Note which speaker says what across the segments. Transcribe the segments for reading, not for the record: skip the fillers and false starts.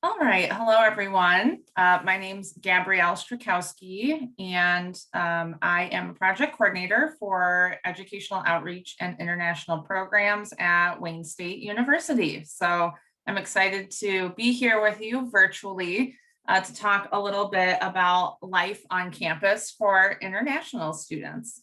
Speaker 1: All right. Hello, everyone. My name's Gabrielle Strzalkowski, and I am a project coordinator for educational outreach and international programs at Wayne State University. So I'm excited to be here with you virtually to talk a little bit about life on campus for international students.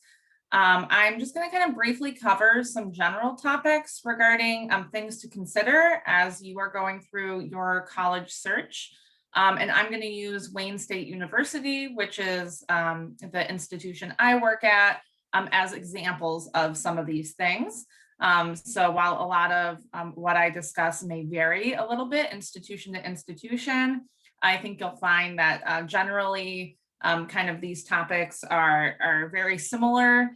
Speaker 1: I'm just going to kind of briefly cover some general topics regarding things to consider as you are going through your college search. And I'm going to use Wayne State University, which is the institution I work at, as examples of some of these things. So while a lot of what I discuss may vary a little bit institution to institution, I think you'll find that generally kind of these topics are very similar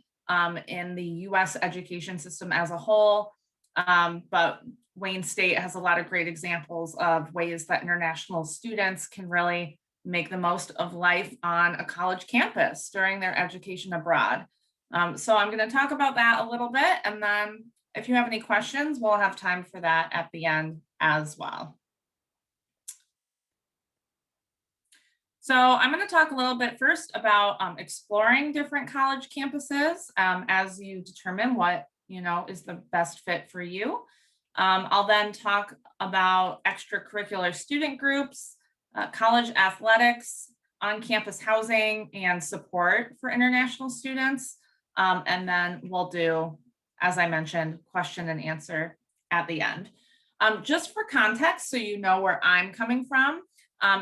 Speaker 1: in the US education system as a whole. But Wayne State has a lot of great examples of ways that international students can really make the most of life on a college campus during their education abroad. So I'm going to talk about that a little bit, and then if you have any questions, we'll have time for that at the end as well. So I'm going to talk a little bit first about exploring different college campuses as you determine what is the best fit for you. I'll then talk about extracurricular student groups, college athletics, on-campus housing, and support for international students. And then we'll do, as I mentioned, question and answer at the end. Just for context, so you know where I'm coming from,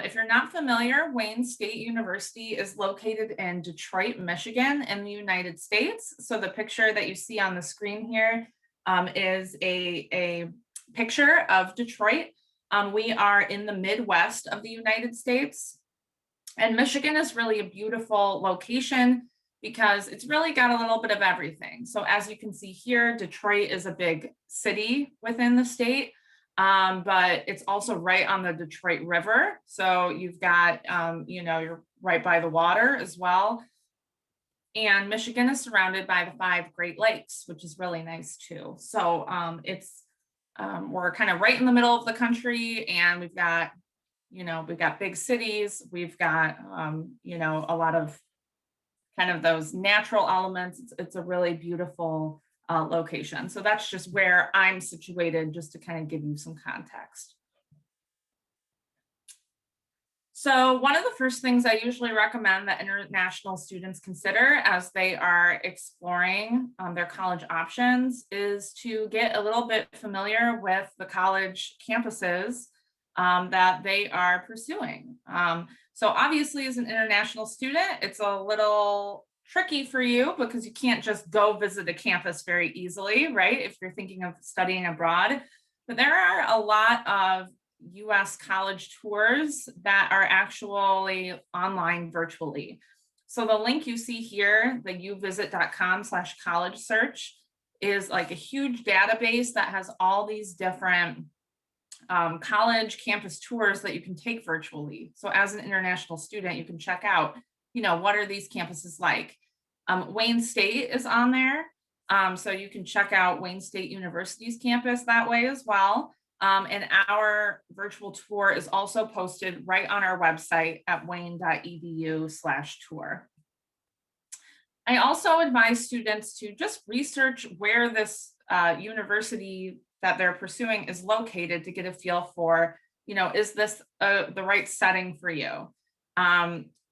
Speaker 1: if you're not familiar, Wayne State University is located in Detroit, Michigan in the United States. So the picture that you see on the screen here is a picture of Detroit. We are in the Midwest of the United States. And Michigan is really a beautiful location because it's really got a little bit of everything. So as you can see here, Detroit is a big city within the state. But it's also right on the Detroit River. So you've got, you're right by the water as well. And Michigan is surrounded by the 5 Great Lakes, which is really nice too. So we're kind of right in the middle of the country, and we've got big cities. We've got, a lot of kind of those natural elements. It's a really beautiful location. So that's just where I'm situated, just to kind of give you some context. So one of the first things I usually recommend that international students consider as they are exploring their college options is to get a little bit familiar with the college campuses that they are pursuing. So obviously, as an international student, it's a little tricky for you because you can't just go visit a campus very easily, right? If you're thinking of studying abroad. But there are a lot of US college tours that are actually online virtually. So the link you see here, the uvisit.com/college search, is like a huge database that has all these different college campus tours that you can take virtually. So as an international student, you can check out, what are these campuses like? Wayne State is on there. So you can check out Wayne State University's campus that way as well. And our virtual tour is also posted right on our website at wayne.edu/tour. I also advise students to just research where this university that they're pursuing is located to get a feel for, is this the right setting for you?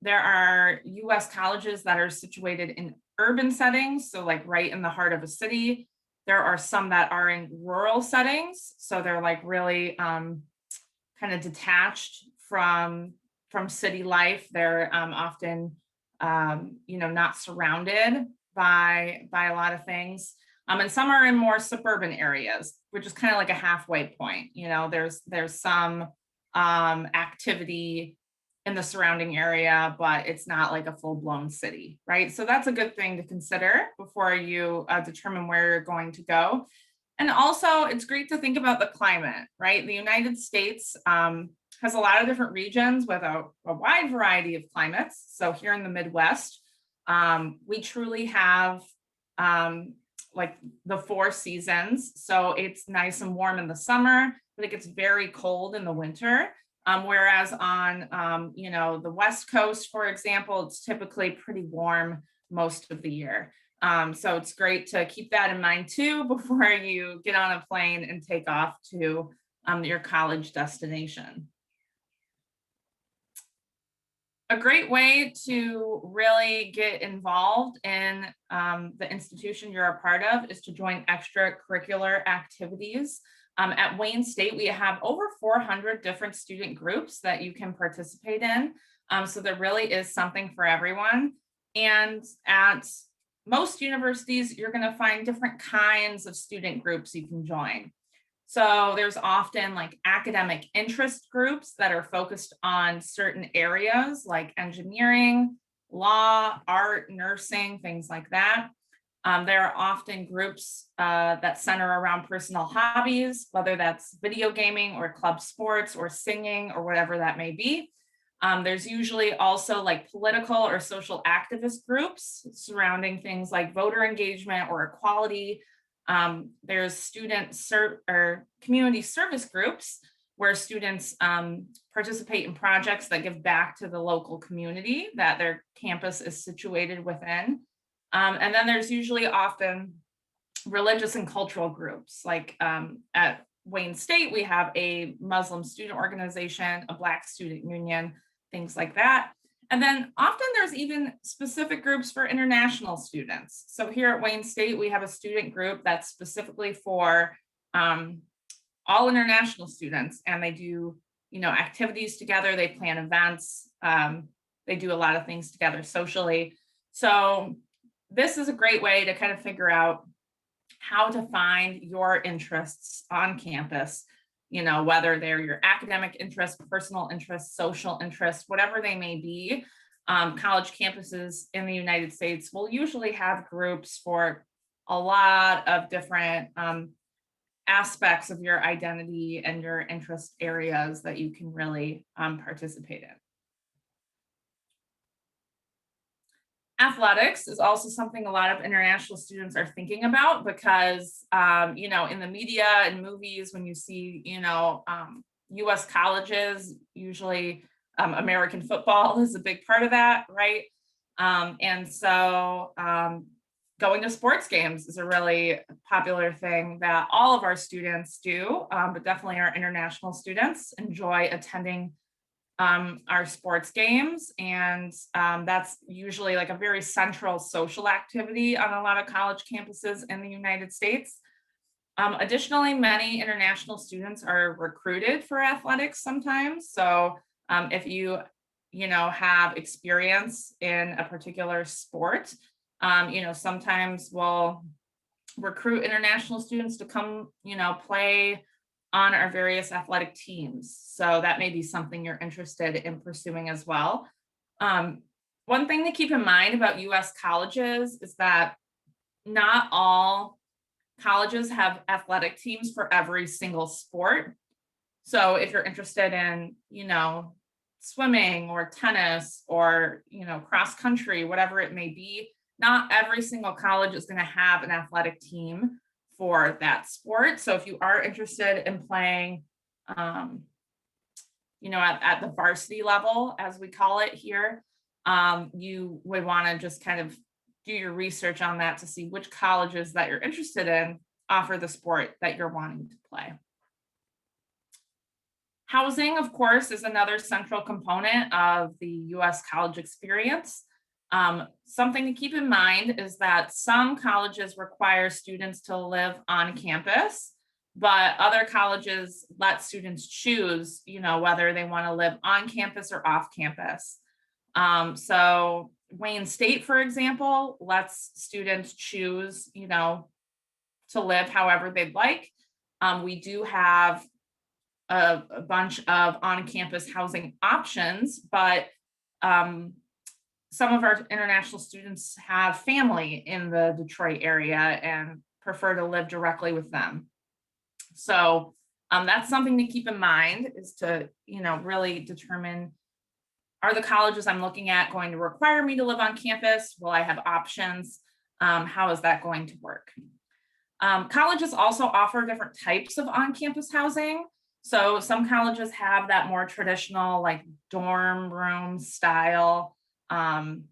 Speaker 1: There are US colleges that are situated in urban settings, so like right in the heart of a city. There are some that are in rural settings, so they're like really kind of detached from city life. They're often not surrounded by a lot of things. And some are in more suburban areas, which is kind of like a halfway point. There's some activity in the surrounding area, but it's not like a full-blown city, right? So that's a good thing to consider before you determine where you're going to go. And also, it's great to think about the climate, right? The United States has a lot of different regions with a wide variety of climates. So here in the Midwest, we truly have like the 4 seasons. So it's nice and warm in the summer, but it gets very cold in the winter. Whereas on, the West Coast, for example, it's typically pretty warm most of the year. So it's great to keep that in mind too before you get on a plane and take off to your college destination. A great way to really get involved in the institution you're a part of is to join extracurricular activities. At Wayne State, we have over 400 different student groups that you can participate in. So there really is something for everyone. And at most universities, you're going to find different kinds of student groups you can join. So there's often like academic interest groups that are focused on certain areas like engineering, law, art, nursing, things like that. There are often groups that center around personal hobbies, whether that's video gaming or club sports or singing or whatever that may be. There's usually also like political or social activist groups surrounding things like voter engagement or equality. There's or community service groups where students participate in projects that give back to the local community that their campus is situated within. And then there's usually often religious and cultural groups. Like at Wayne State, we have a Muslim student organization, a Black student union, things like that. And then often there's even specific groups for international students. So here at Wayne State, we have a student group that's specifically for all international students, and they do, activities together. They plan events. They do a lot of things together socially. So this is a great way to kind of figure out how to find your interests on campus, whether they're your academic interests, personal interests, social interests, whatever they may be. College campuses in the United States will usually have groups for a lot of different aspects of your identity and your interest areas that you can really participate in. Athletics is also something a lot of international students are thinking about because, in the media and movies, when you see, US colleges, usually American football is a big part of that, right? And so going to sports games is a really popular thing that all of our students do, but definitely our international students enjoy attending our sports games. And that's usually like a very central social activity on a lot of college campuses in the United States. Additionally, many international students are recruited for athletics sometimes. So if you have experience in a particular sport, sometimes we'll recruit international students to come, play on our various athletic teams. So that may be something you're interested in pursuing as well. One thing to keep in mind about US colleges is that not all colleges have athletic teams for every single sport. So if you're interested in, swimming or tennis or, cross country, whatever it may be, not every single college is going to have an athletic team for that sport. So if you are interested in playing, at the varsity level, as we call it here, you would want to just kind of do your research on that to see which colleges that you're interested in offer the sport that you're wanting to play. Housing, of course, is another central component of the US college experience. Something to keep in mind is that some colleges require students to live on campus, but other colleges let students choose, whether they want to live on campus or off campus. So Wayne State, for example, lets students choose, to live however they'd like. We do have a bunch of on-campus housing options, but some of our international students have family in the Detroit area and prefer to live directly with them. So that's something to keep in mind, is to, really determine, are the colleges I'm looking at going to require me to live on campus? Will I have options? How is that going to work? Colleges also offer different types of on-campus housing. So some colleges have that more traditional, like dorm room style, um,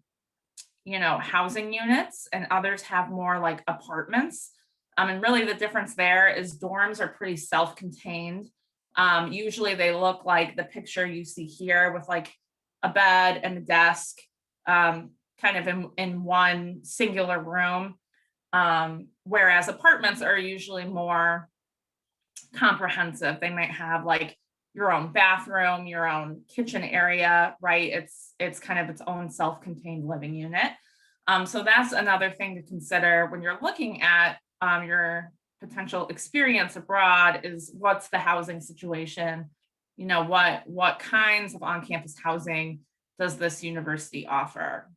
Speaker 1: housing units, and others have more like apartments. And really the difference there is dorms are pretty self-contained. Usually they look like the picture you see here with like a bed and a desk, kind of in one singular room. Whereas apartments are usually more comprehensive. They might have like your own bathroom, your own kitchen area, right? It's kind of its own self-contained living unit. So that's another thing to consider when you're looking at your potential experience abroad is what's the housing situation? What kinds of on-campus housing does this university offer?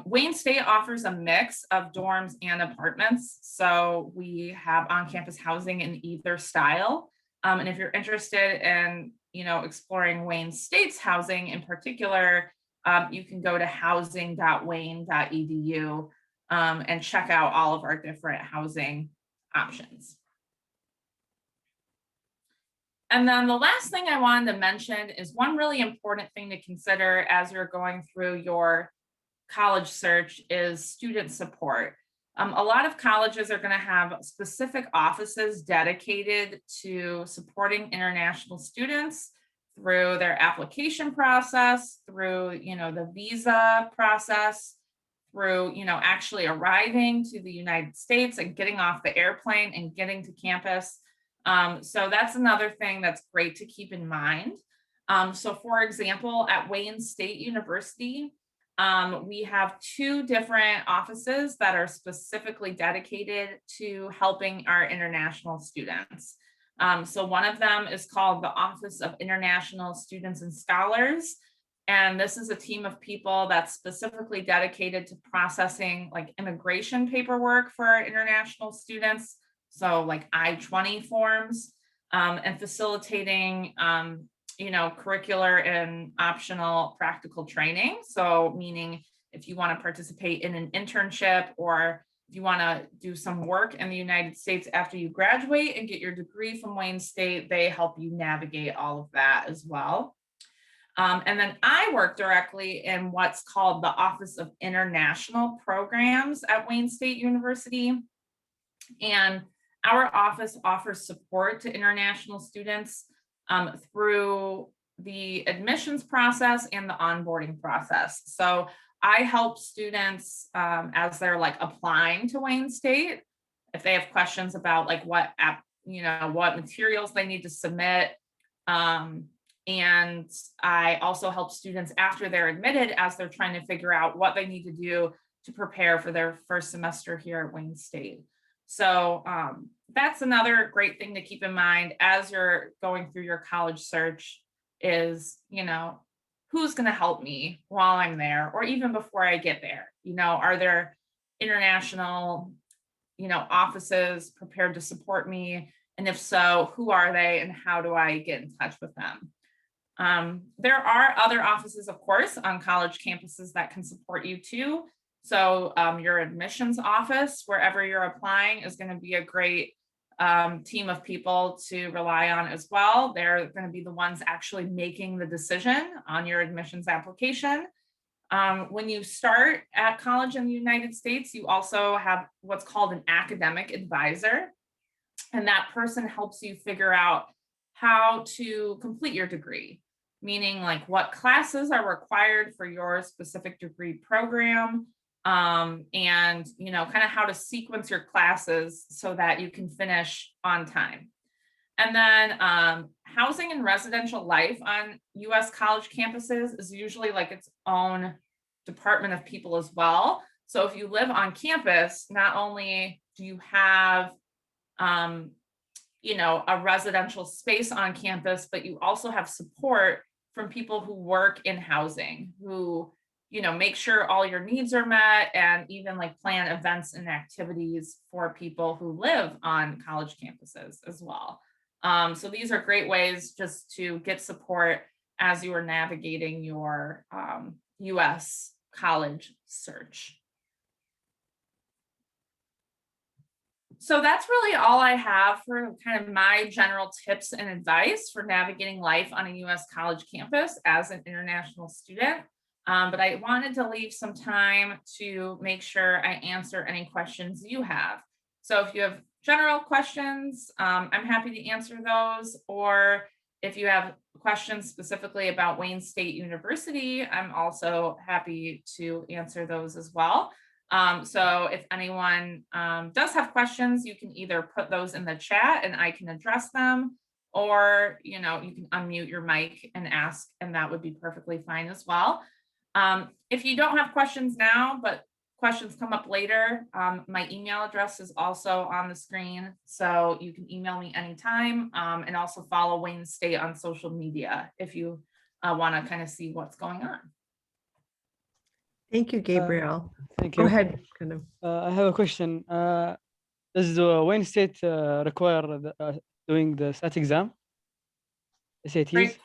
Speaker 1: Wayne State offers a mix of dorms and apartments. So we have on-campus housing in either style. And if you're interested in, exploring Wayne State's housing in particular, you can go to housing.wayne.edu and check out all of our different housing options. And then the last thing I wanted to mention is one really important thing to consider as you're going through your college search is student support. A lot of colleges are going to have specific offices dedicated to supporting international students through their application process, through the visa process, through actually arriving to the United States and getting off the airplane and getting to campus. So that's another thing that's great to keep in mind. So for example, at Wayne State University, we have two different offices that are specifically dedicated to helping our international students. So one of them is called the Office of International Students and Scholars. And this is a team of people that's specifically dedicated to processing like immigration paperwork for our international students. So like I-20 forms, and facilitating curricular and optional practical training. So meaning if you want to participate in an internship or if you want to do some work in the United States after you graduate and get your degree from Wayne State, they help you navigate all of that as well. And then I work directly in what's called the Office of International Programs at Wayne State University. And our office offers support to international students through the admissions process and the onboarding process. So I help students as they're like applying to Wayne State, if they have questions about like what materials they need to submit. And I also help students after they're admitted as they're trying to figure out what they need to do to prepare for their first semester here at Wayne State. So that's another great thing to keep in mind as you're going through your college search is, who's going to help me while I'm there or even before I get there? Are there international, offices prepared to support me? And if so, who are they and how do I get in touch with them? There are other offices, of course, on college campuses that can support you too. So your admissions office, wherever you're applying, is going to be a great team of people to rely on as well. They're going to be the ones actually making the decision on your admissions application. When you start at college in the United States, you also have what's called an academic advisor. And that person helps you figure out how to complete your degree, meaning like what classes are required for your specific degree program, and kind of how to sequence your classes so that you can finish on time. And then housing and residential life on US college campuses is usually like its own department of people as well. So if you live on campus, not only do you have a residential space on campus, but you also have support from people who work in housing, who make sure all your needs are met and even like plan events and activities for people who live on college campuses as well. So these are great ways just to get support as you are navigating your US college search. So that's really all I have for kind of my general tips and advice for navigating life on a US college campus as an international student. But I wanted to leave some time to make sure I answer any questions you have. So if you have general questions, I'm happy to answer those. Or if you have questions specifically about Wayne State University, I'm also happy to answer those as well. So if anyone does have questions, you can either put those in the chat and I can address them, or you can unmute your mic and ask, and that would be perfectly fine as well. If you don't have questions now, but questions come up later, my email address is also on the screen, so you can email me anytime, and also follow Wayne State on social media if you want to kind of see what's going on.
Speaker 2: Thank you, Gabrielle.
Speaker 3: Thank you.
Speaker 2: Go ahead.
Speaker 3: I have a question. Does Wayne State require doing the SAT exam? SATs?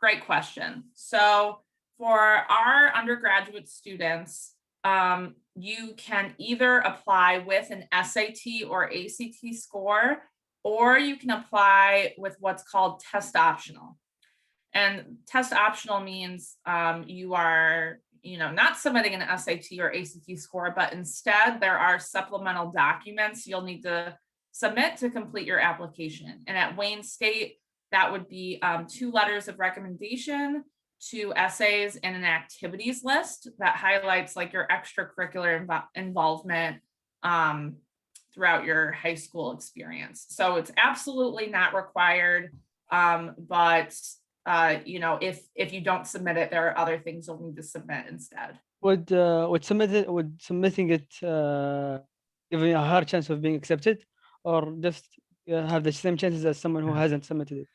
Speaker 1: Great question. So for our undergraduate students, you can either apply with an SAT or ACT score, or you can apply with what's called test optional. And test optional means you are not submitting an SAT or ACT score, but instead there are supplemental documents you'll need to submit to complete your application. And at Wayne State, that would be 2 letters of recommendation, 2 essays, and an activities list that highlights like your extracurricular involvement throughout your high school experience. So it's absolutely not required, but if you don't submit it, there are other things you'll need to submit instead.
Speaker 3: Would submitting it give you a higher chance of being accepted, or just have the same chances as someone who hasn't submitted it?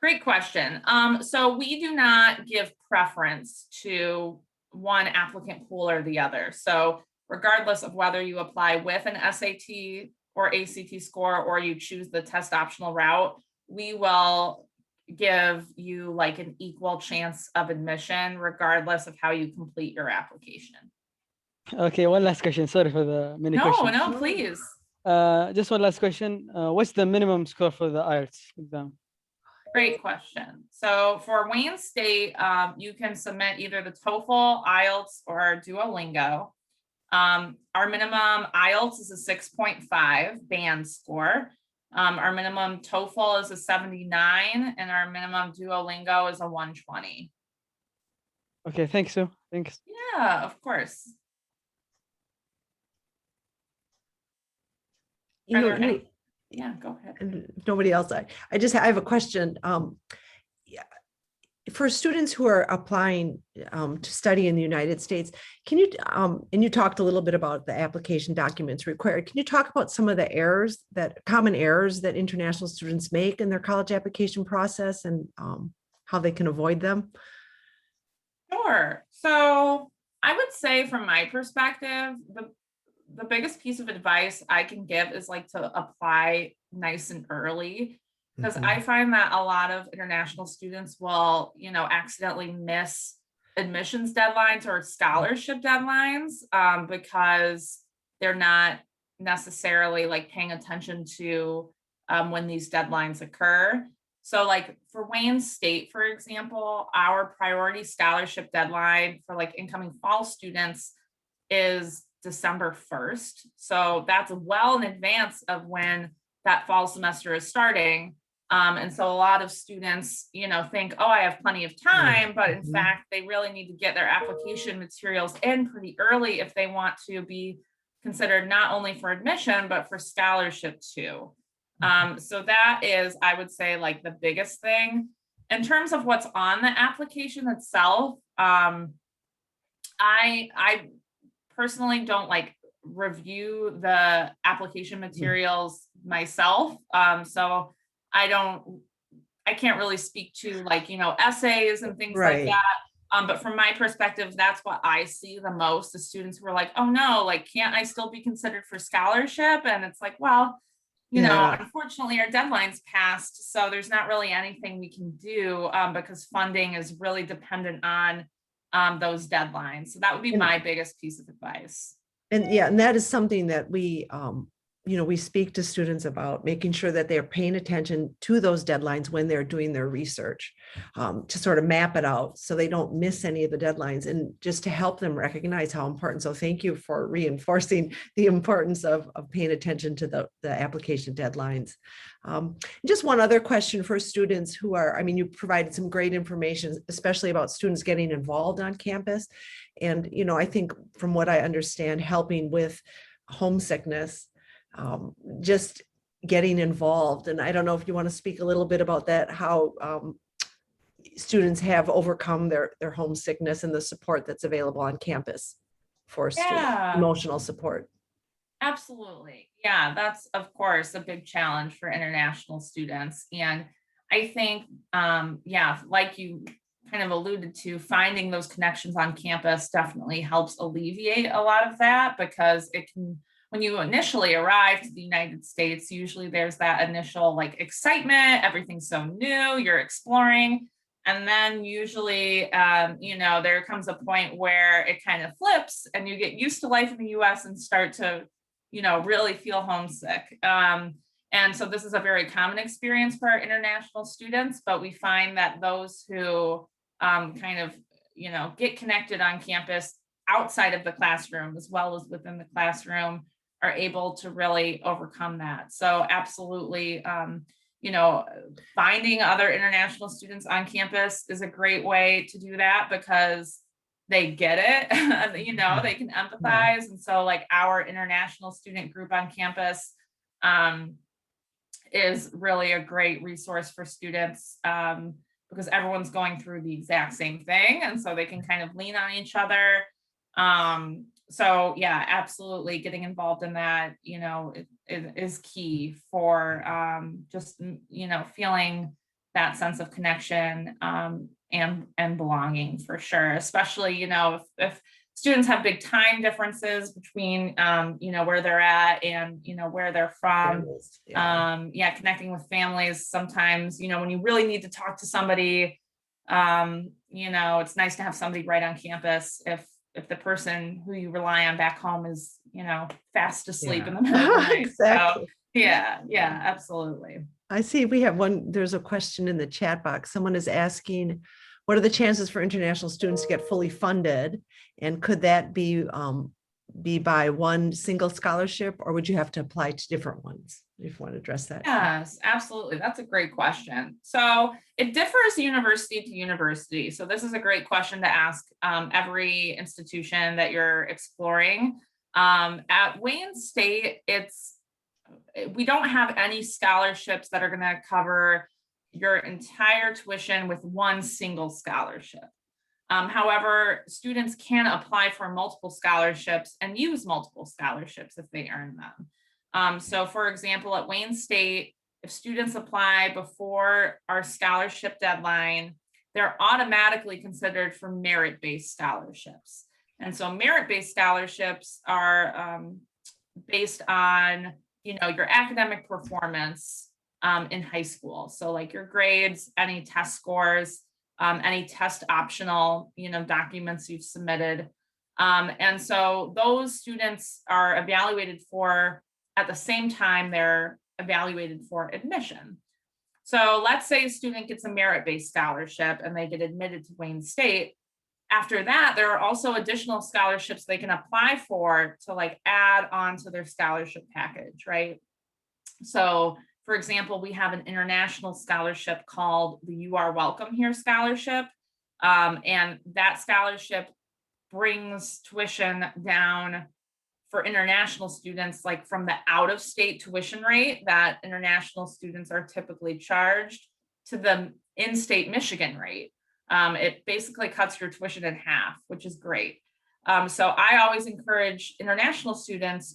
Speaker 1: Great question. So we do not give preference to one applicant pool or the other. So regardless of whether you apply with an SAT or ACT score, or you choose the test optional route, we will give you like an equal chance of admission regardless of how you complete your application.
Speaker 3: Okay, one last question. Sorry for the many questions.
Speaker 1: No, please.
Speaker 3: Just one last question. What's the minimum score for the IELTS exam?
Speaker 1: Great question. So for Wayne State, you can submit either the TOEFL, IELTS, or Duolingo. Our minimum IELTS is a 6.5 band score. Our minimum TOEFL is a 79, and our minimum Duolingo is a 120.
Speaker 3: Okay, thanks, Sue. Thanks.
Speaker 1: Yeah, of course. Yeah, go ahead.
Speaker 2: Nobody else. I have a question. For students who are applying to study in the United States, can you, and you talked a little bit about the application documents required, can you talk about some of the common errors that international students make in their college application process, and how they can avoid them?
Speaker 1: Sure. So I would say from my perspective, the biggest piece of advice I can give is like to apply nice and early. Because I find that a lot of international students will, accidentally miss admissions deadlines or scholarship deadlines because they're not necessarily like paying attention to when these deadlines occur. So like for Wayne State, for example, our priority scholarship deadline for like incoming fall students is December 1st. So that's well in advance of when that fall semester is starting. And so a lot of students, think, oh, I have plenty of time, but in fact, they really need to get their application materials in pretty early if they want to be considered not only for admission, but for scholarship too. So that is, I would say, like the biggest thing. In terms of what's on the application itself, I personally don't like review the application materials myself. So I can't really speak to like, essays and things like that. But from my perspective, that's what I see the most. The students who are like, oh no, like, can't I still be considered for scholarship? And it's like, well, unfortunately our deadline's passed. So there's not really anything we can do because funding is really dependent on those deadlines. So that would be my biggest piece of advice.
Speaker 2: And that is something that we we speak to students about making sure that they're paying attention to those deadlines when they're doing their research, to sort of map it out so they don't miss any of the deadlines, and just to help them recognize how important. So thank you for reinforcing the importance of paying attention to the application deadlines. Just one other question for students who are, I mean, you provided some great information, especially about students getting involved on campus. And, I think from what I understand, helping with homesickness, just getting involved. And I don't know if you want to speak a little bit about that, how students have overcome their homesickness and the support that's available on campus for students, emotional support.
Speaker 1: Absolutely. Yeah, that's of course a big challenge for international students. And I think, like you kind of alluded to, finding those connections on campus definitely helps alleviate a lot of that, because it can, when you initially arrive to the United States, usually there's that initial like excitement, everything's so new, you're exploring. And then usually, there comes a point where it kind of flips and you get used to life in the US and start to, really feel homesick. And so this is a very common experience for our international students, but we find that those who get connected on campus outside of the classroom as well as within the classroom are able to really overcome that. So absolutely, finding other international students on campus is a great way to do that, because they get it, they can empathize. And so like our international student group on campus is really a great resource for students, because everyone's going through the exact same thing. And so they can kind of lean on each other. So yeah, absolutely getting involved in that, it is key for just, feeling that sense of connection and belonging for sure. Especially, if students have big time differences between, where they're at and, where they're from. Connecting with families sometimes, when you really need to talk to somebody, it's nice to have somebody right on campus if the person who you rely on back home is, fast asleep in the middle of the night.
Speaker 2: Exactly.
Speaker 1: So, yeah, absolutely.
Speaker 2: I see we have there's a question in the chat box. Someone is asking, what are the chances for international students to get fully funded? And could that be by one single scholarship, or would you have to apply to different ones? If you want to address that.
Speaker 1: Yes, absolutely. That's a great question. So it differs university to university. So this is a great question to ask every institution that you're exploring. At Wayne State, we don't have any scholarships that are going to cover your entire tuition with one single scholarship. However, students can apply for multiple scholarships and use multiple scholarships if they earn them. So for example, at Wayne State, if students apply before our scholarship deadline, they're automatically considered for merit-based scholarships. And so merit-based scholarships are based on, your academic performance in high school. So like your grades, any test scores, any test optional, documents you've submitted. And so those students are evaluated for at the same time they're evaluated for admission. So let's say a student gets a merit-based scholarship and they get admitted to Wayne State. After that, there are also additional scholarships they can apply for to like add on to their scholarship package, right? So for example, we have an international scholarship called the You Are Welcome Here scholarship. And that scholarship brings tuition down for international students, like from the out-of-state tuition rate that international students are typically charged to the in-state Michigan rate. It basically cuts your tuition in half, which is great. So I always encourage international students,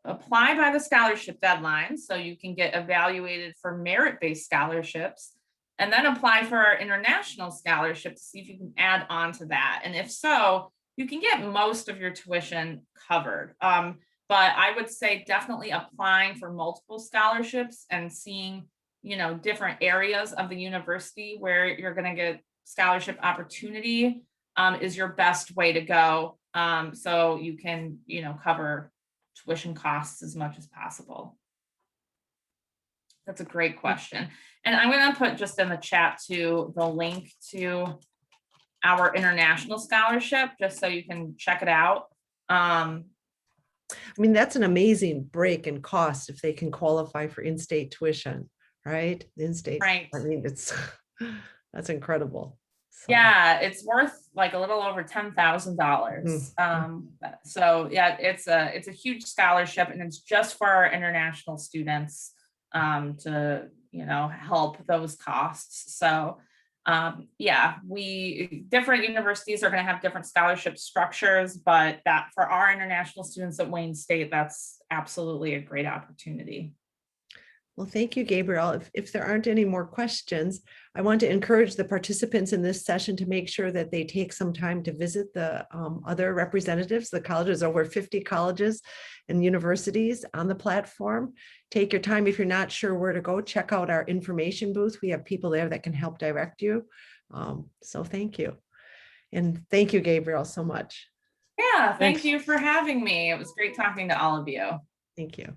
Speaker 1: apply by the scholarship deadline so you can get evaluated for merit-based scholarships, and then apply for our international scholarship to see if you can add on to that. And if so, you can get most of your tuition covered. But I would say definitely applying for multiple scholarships and seeing, different areas of the university where you're going to get scholarship opportunity is your best way to go. So you can, cover tuition costs as much as possible? That's a great question. And I'm going to put just in the chat too the link to our international scholarship, just so you can check it out.
Speaker 2: I mean, that's an amazing break in cost if they can qualify for in-state tuition, right? In-state,
Speaker 1: Right.
Speaker 2: I mean, it's, that's incredible. So,
Speaker 1: Yeah, it's worth like a little over $10,000. So yeah, it's a huge scholarship, and it's just for our international students to, you know, help those costs. So yeah, different universities are going to have different scholarship structures, but that for our international students at Wayne State, that's absolutely a great opportunity.
Speaker 2: well, thank you, Gabrielle. If there aren't any more questions, I want to encourage the participants in this session to make sure that they take some time to visit the other representatives, the colleges, over 50 colleges and universities on the platform. Take your time. If you're not sure where to go, check out our information booth. We have people there that can help direct you. So thank you. And thank you, Gabrielle, so much.
Speaker 1: Yeah, thank
Speaker 3: Thanks.
Speaker 1: you for having me. It was great talking to all of you.
Speaker 2: Thank you.